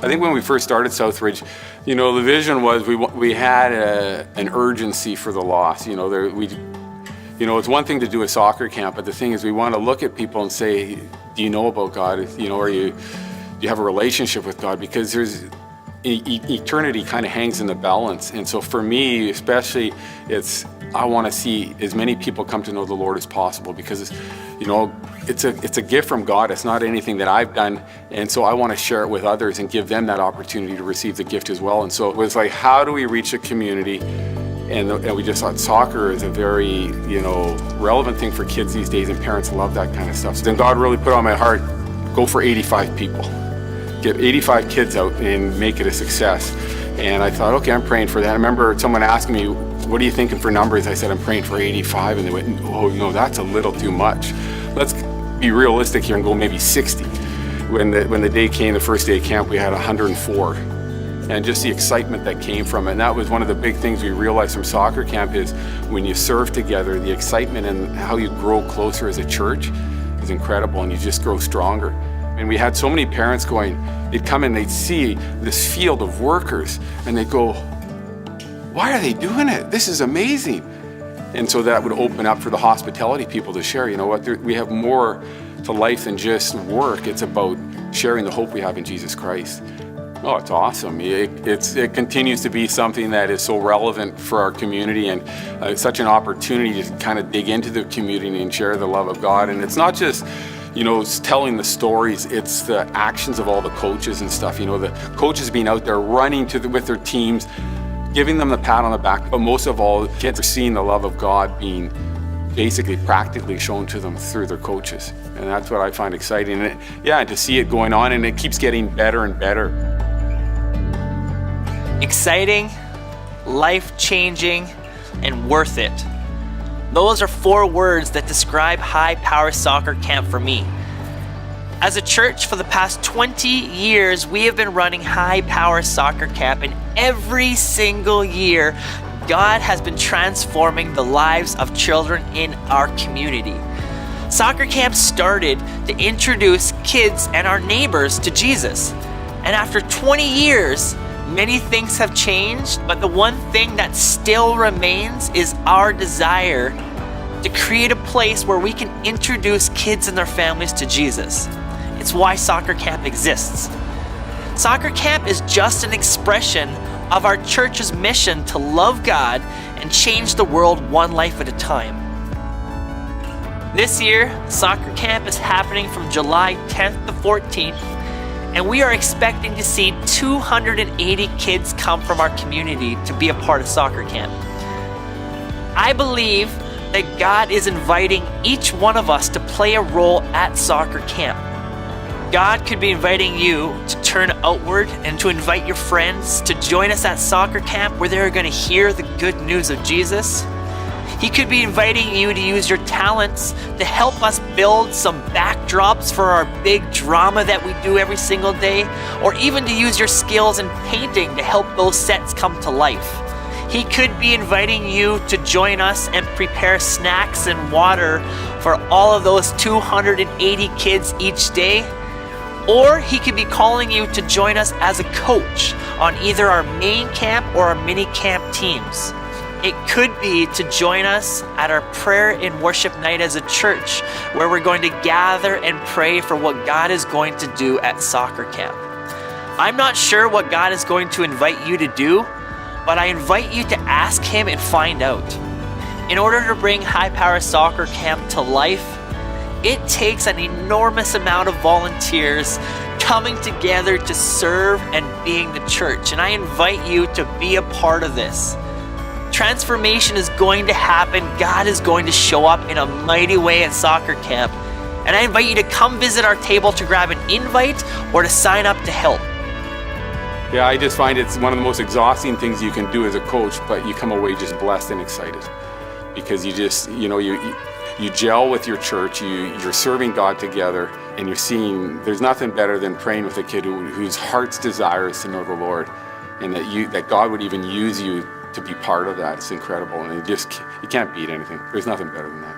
I think when we first started SouthRidge, the vision was we had an urgency for the lost. It's one thing to do a soccer camp, but the thing is we want to look at people and say, do you know about God? Do you have a relationship with God? Because there's eternity kind of hangs in the balance. And so for me, especially, I want to see as many people come to know the Lord as possible, because it's a gift from God. It's not anything that I've done. And so I want to share it with others and give them that opportunity to receive the gift as well. And so it was like, how do we reach a community? And we just thought soccer is a very, relevant thing for kids these days, and parents love that kind of stuff. So then God really put on my heart, go for 85 people. Get 85 kids out and make it a success. And I thought, okay, I'm praying for that. I remember someone asking me, what are you thinking for numbers? I said, I'm praying for 85. And they went, oh, that's a little too much. Let's be realistic here and go maybe 60. When the day came, the first day of camp, we had 104. And just the excitement that came from it. And that was one of the big things we realized from soccer camp is when you serve together, the excitement and how you grow closer as a church is incredible, and you just grow stronger. And we had so many parents they'd come in, they'd see this field of workers, and they'd go, why are they doing it? This is amazing. And so that would open up for the hospitality people to share, we have more to life than just work. It's about sharing the hope we have in Jesus Christ. Oh, it's awesome. It continues to be something that is so relevant for our community, and it's such an opportunity to kind of dig into the community and share the love of God. And it's not just it's telling the stories, it's the actions of all the coaches and stuff. The coaches being out there running with their teams, giving them the pat on the back, but most of all, kids are seeing the love of God being basically practically shown to them through their coaches. And that's what I find exciting. And to see it going on, and it keeps getting better and better. Exciting, life-changing, and worth it. Those are 4 words that describe High Power Soccer Camp for me. As a church, for the past 20 years, we have been running High Power Soccer Camp, and every single year, God has been transforming the lives of children in our community. Soccer Camp started to introduce kids and our neighbors to Jesus. And after 20 years, many things have changed, but the one thing that still remains is our desire to create a place where we can introduce kids and their families to Jesus. It's why soccer camp exists. Soccer camp is just an expression of our church's mission to love God and change the world one life at a time. This year, soccer camp is happening from July 10th to 14th, and we are expecting to see 280 kids come from our community to be a part of soccer camp. I believe that God is inviting each one of us to play a role at soccer camp. God could be inviting you to turn outward and to invite your friends to join us at soccer camp, where they're going to hear the good news of Jesus. He could be inviting you to use your talents to help us build some backdrops for our big drama that we do every single day, or even to use your skills in painting to help those sets come to life. He could be inviting you to join us and prepare snacks and water for all of those 280 kids each day. Or he could be calling you to join us as a coach on either our main camp or our mini camp teams. It could be to join us at our prayer and worship night as a church, where we're going to gather and pray for what God is going to do at soccer camp. I'm not sure what God is going to invite you to do, but I invite you to ask Him and find out. In order to bring High Power Soccer Camp to life, it takes an enormous amount of volunteers coming together to serve and being the church. And I invite you to be a part of this. Transformation is going to happen. God is going to show up in a mighty way at soccer camp. And I invite you to come visit our table to grab an invite or to sign up to help. Yeah, I just find it's one of the most exhausting things you can do as a coach, but you come away just blessed and excited. Because you just, you gel with your church, you're serving God together, and you're seeing, there's nothing better than praying with a kid whose heart's desire is to know the Lord, and that God would even use you to be part of that. It's incredible, and you can't beat anything. There's nothing better than that.